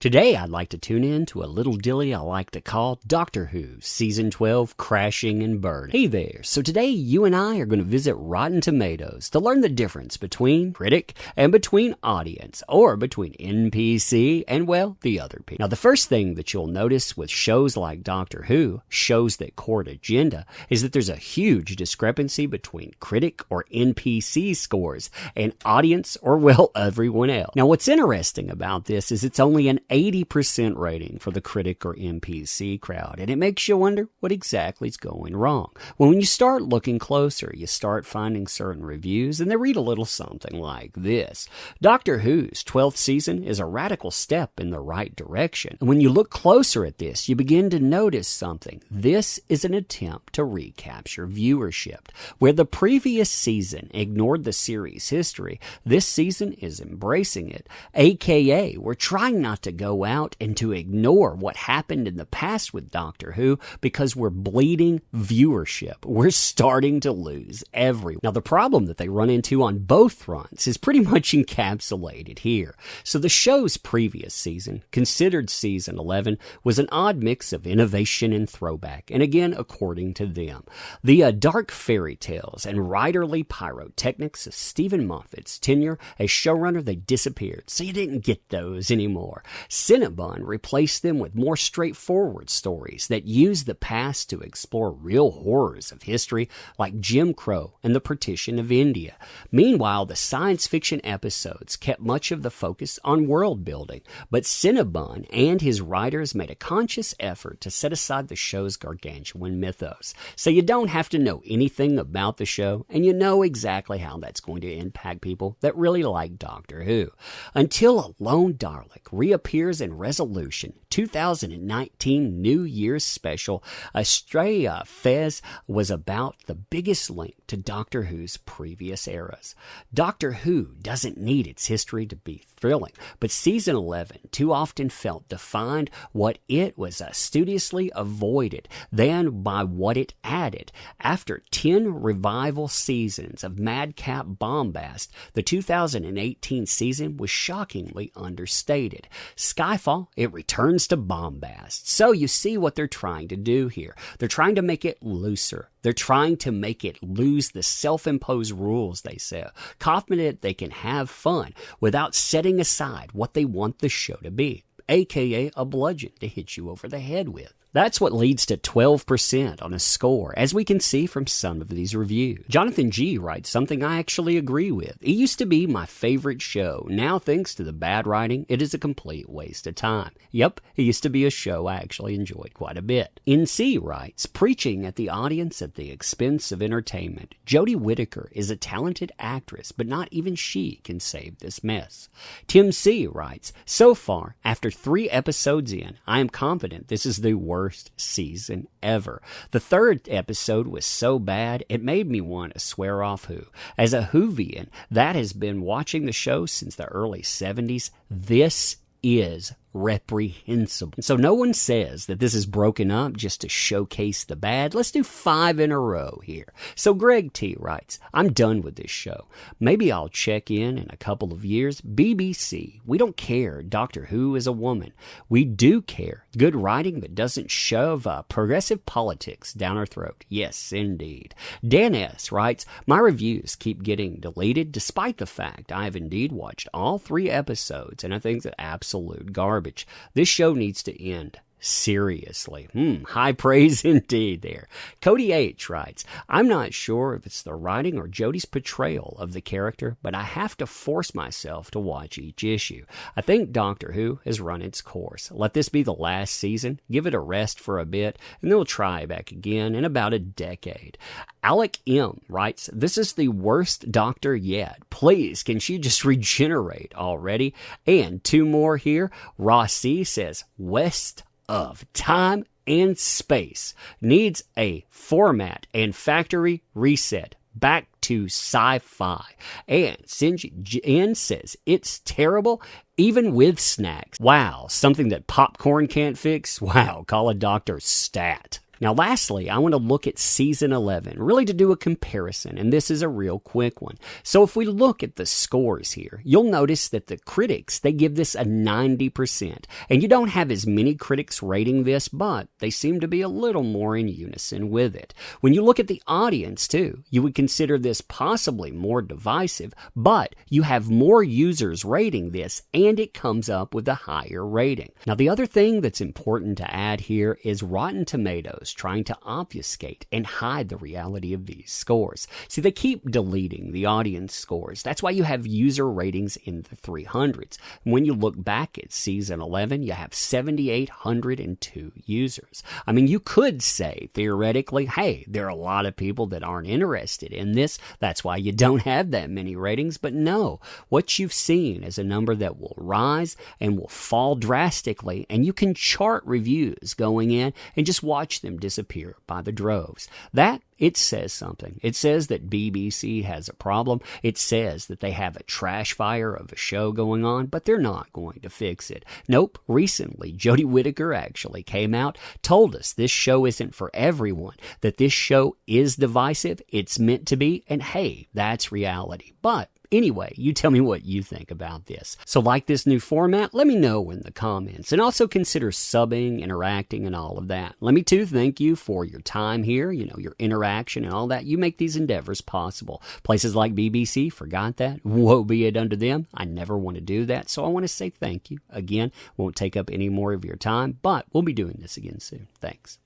Today, I'd like to tune in to a little dilly I like to call Doctor Who, Season 12, Crashing and Burning. Hey there, so today you and I are going to visit Rotten Tomatoes to learn the difference between critic and between audience, or between NPC and, well, the other people. Now, the first thing that you'll notice with shows like Doctor Who, shows that court agenda, is that there's a huge discrepancy between critic or NPC scores and audience or, well, everyone else. Now, what's interesting about this is it's only an 80% rating for the critic or NPC crowd, and it makes you wonder what exactly is going wrong. Well, when you start looking closer, you start finding certain reviews, and they read a little something like this. Doctor Who's 12th season is a radical step in the right direction. And when you look closer at this, you begin to notice something. This is an attempt to recapture viewership. Where the previous season ignored the series history, this season is embracing it. AKA, we're trying not to go out and to ignore what happened in the past with Doctor Who because we're bleeding viewership. We're starting to lose everyone. Now, the problem that they run into on both fronts is pretty much encapsulated here. So the show's previous season, considered season 11, was an odd mix of innovation and throwback, and again, according to them. The dark fairy tales and writerly pyrotechnics of Stephen Moffat's tenure as showrunner, they disappeared, so you didn't get those anymore. Cinnabon replaced them with more straightforward stories that use the past to explore real horrors of history like Jim Crow and the partition of India. Meanwhile, the science fiction episodes kept much of the focus on world building, but Cinnabon and his writers made a conscious effort to set aside the show's gargantuan mythos. So you don't have to know anything about the show, and you know exactly how that's going to impact people that really like Doctor Who. Until a lone Dalek reappears in Resolution 2019 New Year's special, Estrella Fez was about the biggest link to Doctor Who's previous eras. Doctor Who doesn't need its history to be thrilling, but season 11 too often felt defined what it was studiously avoided than by what it added. After 10 revival seasons of madcap bombast, the 2018 season was shockingly understated. Skyfall, it returns to bombast. So you see what they're trying to do here. They're trying to make it looser. They're trying to make it lose the self-imposed rules they set, confident they can have fun without setting aside what they want the show to be, aka a bludgeon to hit you over the head with. That's what leads to 12% on a score, as we can see from some of these reviews. Jonathan G. writes something I actually agree with. It used to be my favorite show. Now, thanks to the bad writing, it is a complete waste of time. Yep, it used to be a show I actually enjoyed quite a bit. NC writes, preaching at the audience at the expense of entertainment. Jodie Whittaker is a talented actress, but not even she can save this mess. Tim C. writes, so far, after 3 episodes in, I am confident this is the worst season ever. The 3rd episode was so bad, it made me want to swear off Who. As a Whovian that has been watching the show since the early 70s, this is reprehensible. So no one says that this is broken up just to showcase the bad. Let's do 5 in a row here. So Greg T. writes, I'm done with this show. Maybe I'll check in a couple of years. BBC, we don't care Doctor Who is a woman. We do care. Good writing that doesn't shove progressive politics down our throat. Yes, indeed. Dan S. writes, my reviews keep getting deleted despite the fact I have indeed watched all 3 episodes, and I think it's absolute garbage. This show needs to end. Seriously. High praise indeed there. Cody H. writes, I'm not sure if it's the writing or Jodie's portrayal of the character, but I have to force myself to watch each issue. I think Doctor Who has run its course. Let this be the last season, give it a rest for a bit, and then we'll try back again in about a decade. Alec M. writes, this is the worst Doctor yet. Please, can she just regenerate already? And 2 more here. Ross C. says, West of Time and Space needs a format and factory reset back to sci-fi. And Sinji N says it's terrible even with snacks. Wow, something that popcorn can't fix? Wow, call a doctor stat. Now, lastly, I want to look at season 11, really to do a comparison, and this is a real quick one. So if we look at the scores here, you'll notice that the critics, they give this a 90%, and you don't have as many critics rating this, but they seem to be a little more in unison with it. When you look at the audience, too, you would consider this possibly more divisive, but you have more users rating this, and it comes up with a higher rating. Now, the other thing that's important to add here is Rotten Tomatoes trying to obfuscate and hide the reality of these scores. See, they keep deleting the audience scores. That's why you have user ratings in the 300s. When you look back at season 11, you have 7,802 users. I mean, you could say, theoretically, hey, there are a lot of people that aren't interested in this. That's why you don't have that many ratings. But no, what you've seen is a number that will rise and will fall drastically, and you can chart reviews going in and just watch them disappear by the droves. That, it says something. It says that BBC has a problem. It says that they have a trash fire of a show going on, but they're not going to fix it. Nope. Recently, Jodie Whittaker actually came out, told us this show isn't for everyone, that this show is divisive, it's meant to be, and hey, that's reality. But anyway, you tell me what you think about this. So like this new format? Let me know in the comments. And also consider subbing, interacting, and all of that. Let me too thank you for your time here, your interaction and all that. You make these endeavors possible. Places like BBC, forgot that. Woe be it unto them. I never want to do that. So I want to say thank you. Again, won't take up any more of your time, but we'll be doing this again soon. Thanks.